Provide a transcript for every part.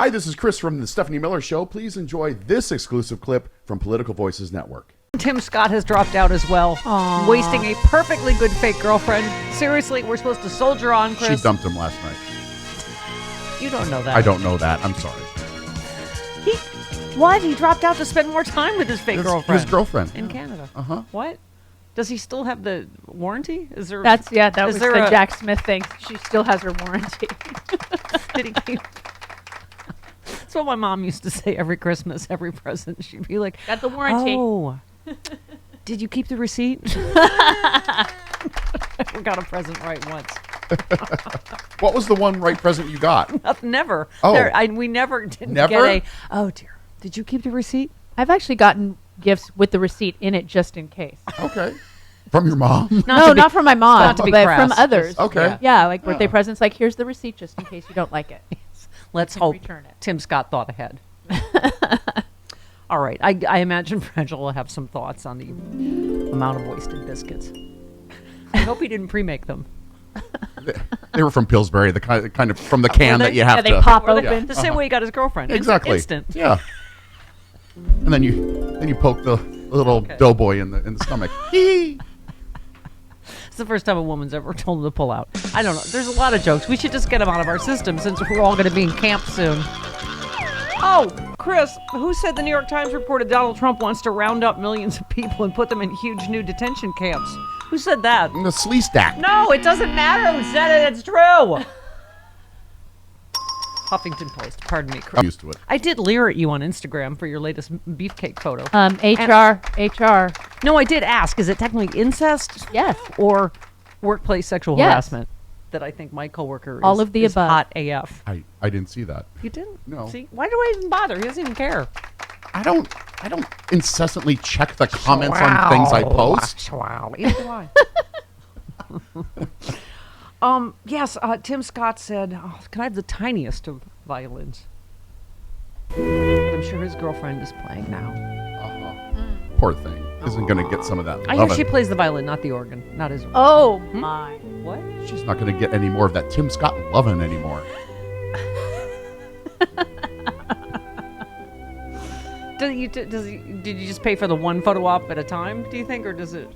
Hi, this is Chris from the Stephanie Miller Show. Please enjoy this exclusive clip from Political Voices Network. Tim Scott has dropped out as well. Aww. Wasting a perfectly good fake girlfriend. Seriously, we're supposed to soldier on, Chris. She dumped him last night. You don't know that. I don't know that. I'm sorry. What? He dropped out to spend more time with his fake girlfriend. His girlfriend. In Canada. Uh-huh. What? Does he still have the warranty? Is there? That was the a, Jack Smith thing. She still has her warranty. Did he keep? That's what my mom used to say every Christmas, every present. She'd be like, Got the warranty. Oh, did you keep the receipt? We got a present right once. What was the one right present you got? Never. Oh. We never didn't Never? get a, oh dear. Did you keep the receipt? I've actually gotten gifts with the receipt in it just in case. Okay. From your mom? Not from my mom, not to be but crass. from others. Okay. Yeah, like birthday presents, like here's the receipt just in case you don't like it. Let's You can hope return it. Tim Scott thought ahead. All right. I imagine Frangela will have some thoughts on the amount of wasted biscuits. I hope he didn't pre-make them. They were from Pillsbury, the kind of from the can that you have they to pop Or open. the same way he got his girlfriend. Exactly. Instant. Yeah. And then you poke the little doughboy in the stomach. It's the first time a woman's ever told him to pull out. I don't know. There's a lot of jokes. We should just get them out of our system since we're all going to be in camp soon. Oh, Chris, who said the New York Times reported Donald Trump wants to round up millions of people and put them in huge new detention camps? Who said that? The slee stack. No, it doesn't matter who said it. It's true. Huffington Post. Pardon me, Chris. I'm used to it. I did leer at you on Instagram for your latest beefcake photo. HR. No, I did ask, is it technically incest? Yes. Or workplace sexual Yes. harassment? That I think my coworker All of the is above. hot AF. I didn't see that. You didn't? No. See? Why do I even bother? He doesn't even care. I don't incessantly check the comments on things I post. Wow. Either do I. Yes, Tim Scott said, can I have the tiniest of violins? I'm sure his girlfriend is playing now. Poor thing. Isn't going to get some of that. I hear Lovin'. she plays the violin, not the organ. Not his organ. Oh, my. What? She's not going to get any more of that Tim Scott Lovin' anymore. Did you just pay for the one photo op at a time, do you think? Or was it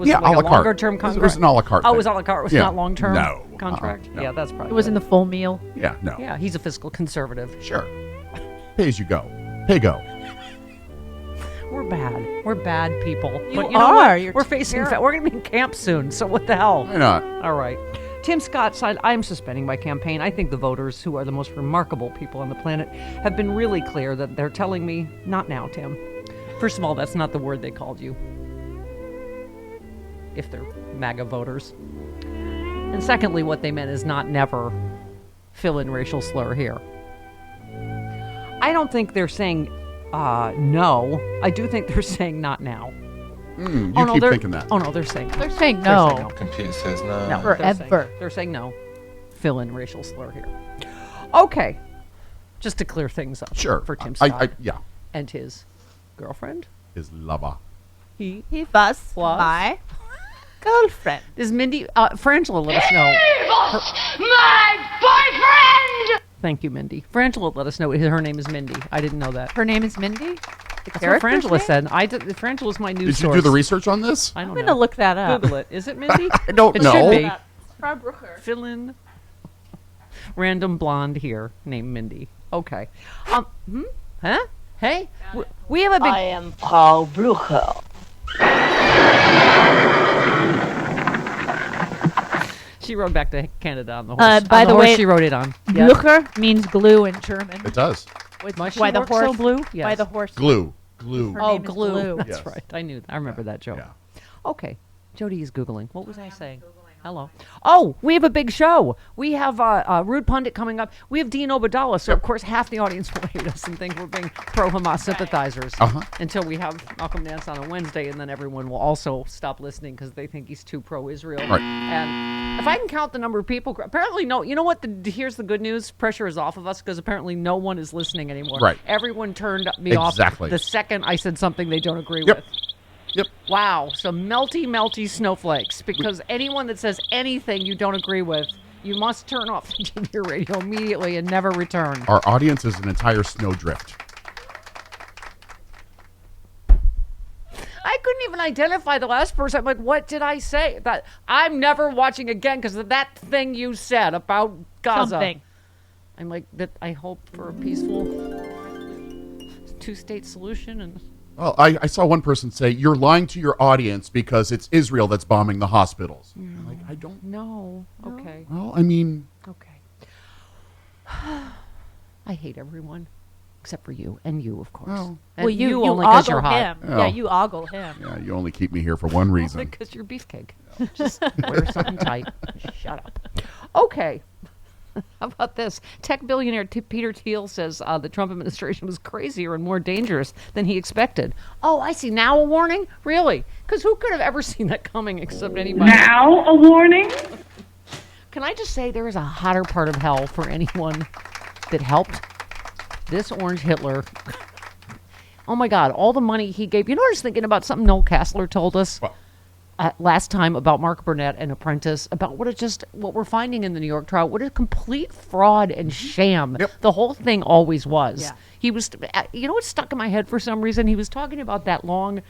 Yeah, like a la a carte. longer term contract? It was an a la carte Oh, it thing. was a la carte. It was Yeah. not long term No. contract? No. Yeah, that's probably It was in good. the full meal. Yeah, no. Yeah, he's a fiscal conservative. Sure. Pay as you go. Pay go. We're bad. We're bad people. You But know are. what? You're We're facing. terrible. We're going to be in camp soon. So what the hell? Why not? All right. Tim Scott said, I'm suspending my campaign. I think the voters, who are the most remarkable people on the planet, have been really clear that they're telling me, not now, Tim. First of all, that's not the word they called you. If they're MAGA voters. And secondly, what they meant is not never fill in racial slur here. I don't think they're saying no. I do think they're saying not now. You Oh, no, keep they're- thinking that. Oh, no, they're saying no. They're saying They're no. saying no. Computer says no. No, Forever. They're saying no. Fill in racial slur here. Okay. Just to clear things up. Sure. For Tim Scott Yeah. and his girlfriend. His lover. He was my girlfriend. Is Mindy, Frangela let us know. My boyfriend! Thank you, Mindy. Frangela let us know her name is Mindy. I didn't know that. Her name is Mindy? The That's what character's Frangela name? said. Frangela's my news Did you source. do the research on this? I don't I'm know. going to look that up. Google it. Is it Mindy? I don't it know. should be. Frau Brucher. Fill in random blonde here named Mindy. Okay. Huh? Hey? We have a big... I am Frau Blucher. She rode back to Canada on the horse. By on the horse way, she rode it on. Yes. Blucher means glue in German. It does. Which Why is she why the work so horse blue? Why Yes. the horse Glue. Glue. Her Oh, name is glue. Glue. That's Yes. right. I knew. I remember that joke. Yeah. Okay. Jody is Googling. What was I saying? Hello. Oh, we have a big show. We have Rude Pundit coming up. We have Dean Obadala. So, of course, half the audience will hate us and think we're being pro-Hamas sympathizers until we have Malcolm Nance on a Wednesday, and then everyone will also stop listening because they think he's too pro-Israel. Right. And if I can count the number of people, apparently no. You know what? Here's the good news. Pressure is off of us because apparently no one is listening anymore. Right. Everyone turned me off Exactly. the second I said something they don't agree Yep. with. Yep. Wow, some melty snowflakes. Because anyone that says anything you don't agree with You must turn off the TV or radio immediately and never return. Our audience is an entire snowdrift. I couldn't even identify the last person. I'm like, what did I say? That I'm never watching again because of that thing you said about Gaza. Something. I'm like, that. I hope for a peaceful two-state solution. And Well, I saw one person say, you're lying to your audience because it's Israel that's bombing the hospitals. I'm like, I don't no. Okay. Well, I mean... Okay. I hate everyone. Except for you. And you, of course. Well, And you only 'cause you're ogle hot. him. Oh. Yeah, you ogle him. Yeah, you only keep me here for one reason. Because you're beefcake. Just wear something tight. Shut up. Okay. How about this? Tech billionaire Peter Thiel says the Trump administration was crazier and more dangerous than he expected. Oh, I see. Now a warning? Really? Because who could have ever seen that coming except anybody? Now a warning? Can I just say there is a hotter part of hell for anyone that helped this orange Hitler? Oh my God, all the money he gave. You know, I was thinking about something Noel Kassler told us Well, last time about Mark Burnett and Apprentice, about what we're finding in the New York trial, what a complete fraud and sham Yep. the whole thing always was. Yeah. He was, you know what stuck in my head for some reason? He was talking about that long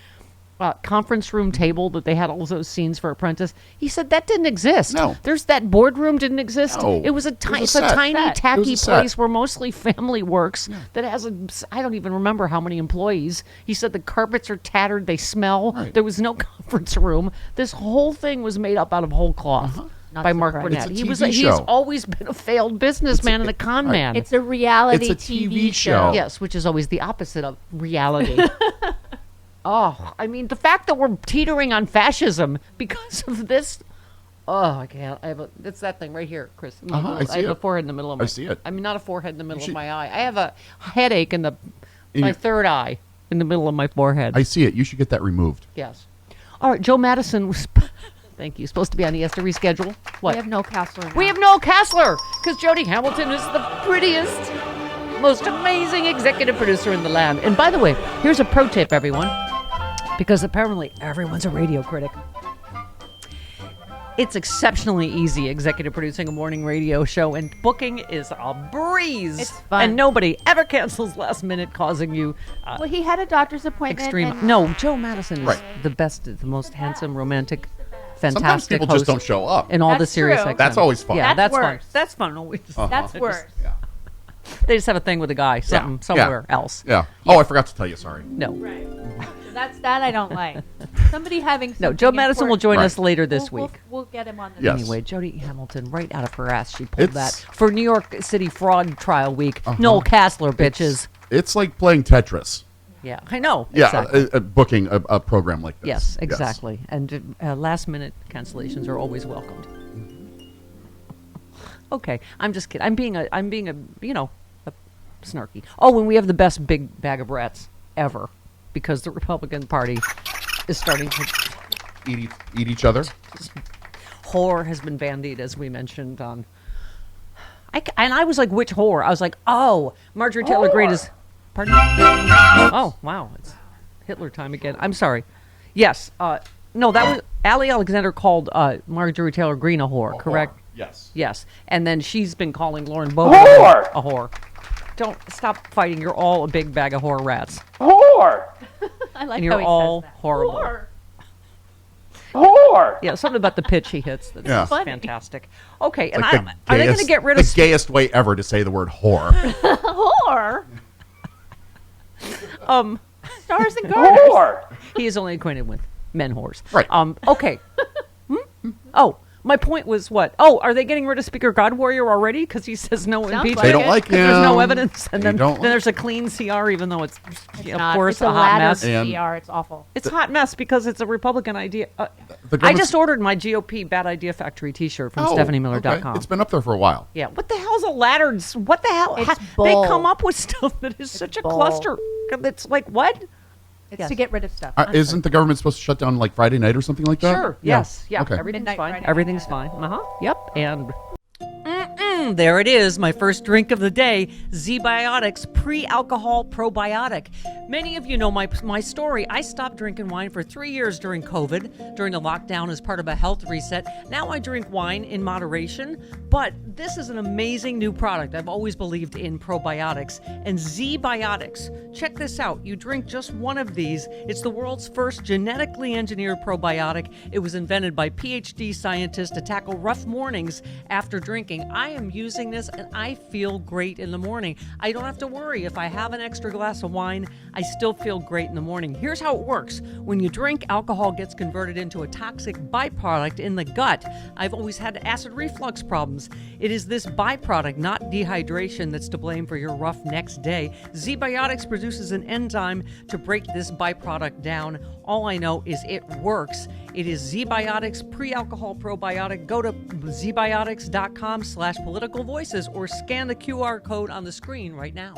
conference room table that they had all those scenes for Apprentice. He said that didn't exist. No. There's that boardroom didn't exist. No. It was a It was a it's a set. tiny, Set. It was tacky a set. place where mostly family works that has I don't even remember how many employees. He said the carpets are tattered, they smell. Right. There was no conference room. This whole thing was made up out of whole cloth Not by Mark surprising. Burnett. It's a He was TV he's show. always been a failed businessman and a con right. man. It's a reality It's a TV TV show. Yes, which is always the opposite of reality. Oh, I mean, the fact that we're teetering on fascism because of this. Oh, I can't. It's that thing right here, Chris. I see have a it. forehead in the middle of my I see it. I mean, not a forehead in the middle should- of my eye. I have a headache in In my your- third eye in the middle of my forehead. I see it. You should get that removed. Yes. All right, Joe Madison was. Thank you. Supposed to be on. He has to reschedule. What? We have no Kassler. We have Noel Kassler because Jody Hamilton is the prettiest, most amazing executive producer in the land. And by the way, here's a pro tip, everyone, because apparently everyone's a radio critic. It's exceptionally easy executive producing a morning radio show, and booking is a breeze. It's fun. And nobody ever cancels last minute, causing you Well, he had a doctor's appointment. extreme. and No, Joe Madison is Right. the best, the most handsome, romantic, Sometimes fantastic people host just don't show up. in all the That's Sirius true. XM. That's always fun. Yeah, That's that's fun. worse. That's fun. Always. That's worse. Yeah. They just have a thing with a guy, somewhere else. Yeah. Oh, I forgot to tell you. Sorry. No, Right. That's that I don't like. Somebody having no. something Joe Madison will important. join Right. us later this We'll- week. We'll get him on the Yes. Anyway, Jody Hamilton, right out of her ass, she pulled It's- that for New York City fraud trial week. Noel Kassler, bitches. It's like playing Tetris. Yeah, I know. Yeah, exactly. booking a program like this. Yes, exactly. And last minute cancellations are always welcomed. Okay, I'm just kidding. I'm being a a snarky. Oh, and we have the best big bag of rats ever because the Republican Party is starting to. Eat each other. Whore has been bandied, as we mentioned on. And I was like, which whore? I was like, oh, Marjorie Taylor Greene is. Pardon? Oh, wow. It's Hitler time again. I'm sorry. Yes. No, that was. Allie Alexander called Marjorie Taylor Greene a whore, correct? Yes. Yes. And then she's been calling Lauren Boebert a whore. Don't stop fighting. You're all a big bag of whore rats. Whore! I like And how you're he all says that. horrible. Whore. Whore! Yeah, something about the pitch he hits that's Yeah. Funny. fantastic. Okay, It's and like are they going to get rid of the gayest way ever to say the word whore? Whore. Stars and garters. Whore! He is only acquainted with men whores. Right. Okay. Oh, my point was what? Oh, are they getting rid of Speaker God Warrior already? Because he says no Sounds impeachment. like They don't like 'Cause There's no him. evidence, and They then, don't then like- there's a clean CR, even though it's of Not- course it's a hot ladder mess. And- CR. It's awful. It's a hot mess because it's a Republican idea. The I government's- just ordered my GOP Bad Idea Factory T-shirt from Oh, StephanieMiller.com. okay. It's been up there for a while. Yeah, what the hell's a ladder? What the hell? It's They bull. come up with stuff that is such a bull. cluster. It's like what? It's Yes. to get rid of stuff. Isn't the government supposed to shut down like Friday night or something like that? Sure. Yes. Yeah. Okay. Everything's Midnight fine. Friday. Everything's fine. Yep. And There it is, my first drink of the day, Z-Biotics Pre-Alcohol Probiotic. Many of you know my story. I stopped drinking wine for 3 years during COVID, during the lockdown as part of a health reset. Now I drink wine in moderation, but this is an amazing new product. I've always believed in probiotics. And Z-Biotics, check this out. You drink just one of these. It's the world's first genetically engineered probiotic. It was invented by PhD scientists to tackle rough mornings after drinking. I am using this and I feel great in the morning. I don't have to worry if I have an extra glass of wine, I still feel great in the morning. Here's how it works. When you drink, alcohol gets converted into a toxic byproduct in the gut. I've always had acid reflux problems. It is this byproduct, not dehydration, that's to blame for your rough next day. Z-Biotics produces an enzyme to break this byproduct down. All I know is it works. It is Z-Biotics Pre-Alcohol Probiotic. Go to zbiotics.com/politicalvoices or scan the QR code on the screen right now.